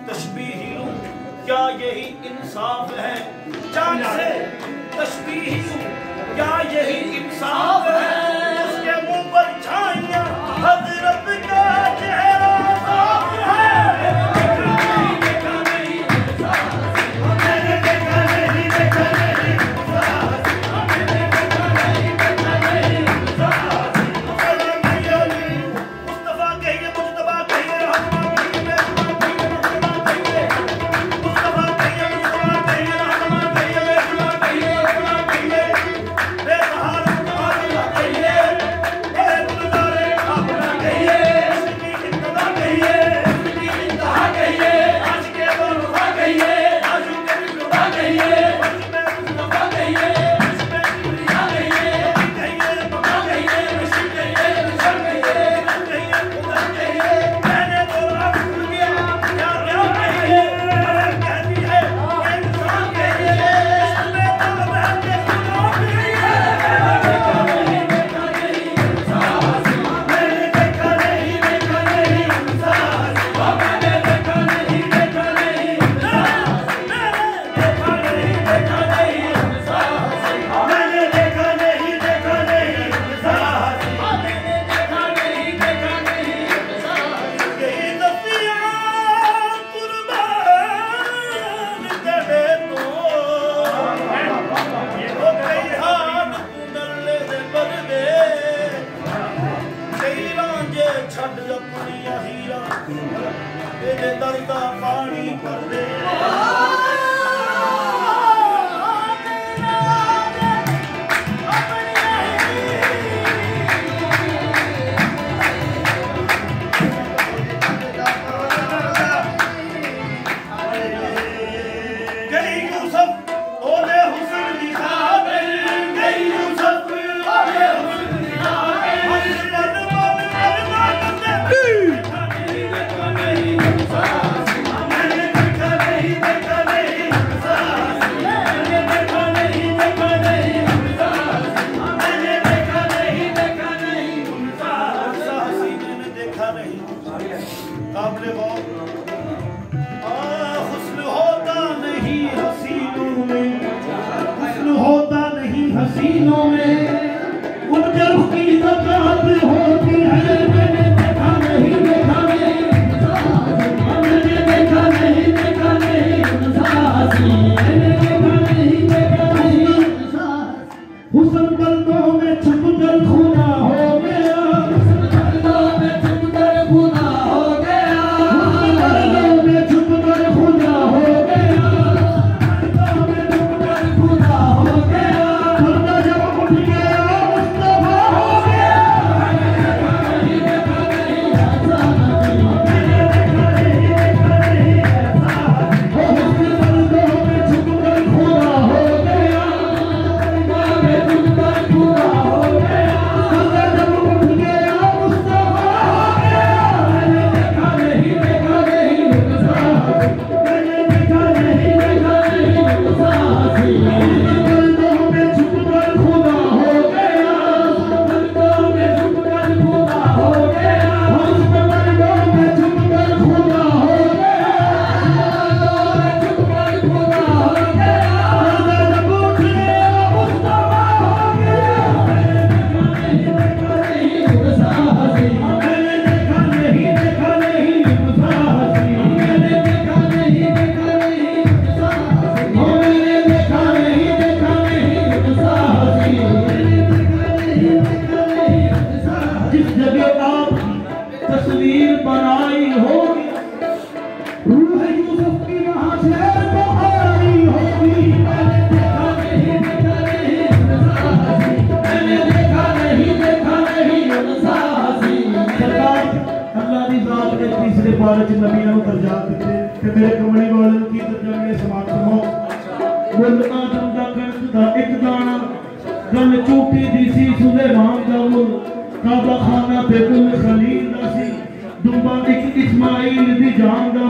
तशबीह लूं, क्या यही इंसाफ है? चांद से तशबीह लूं, क्या यही इंसाफ है? उसके मुंह पर छाइयां हजरत का चेहरा साफ है। हसीनों में उन जब की ज़कात होती है। मैंने देखा नहीं देखा नहीं मैंने देखा नहीं देखा नहीं मैंने देखा नहीं देखा नहीं हुस्न बंदों में छुप कर खुदा हो गया। हुस्न बंदों में छुप कर खुदा हो गया। हुस्न बंदों में छुप कर खुदा हो गया। बंदों में छुप कर खुदा हो गया। खाना पे खलील दी दुम्बा एक इस्माइल दी जान दा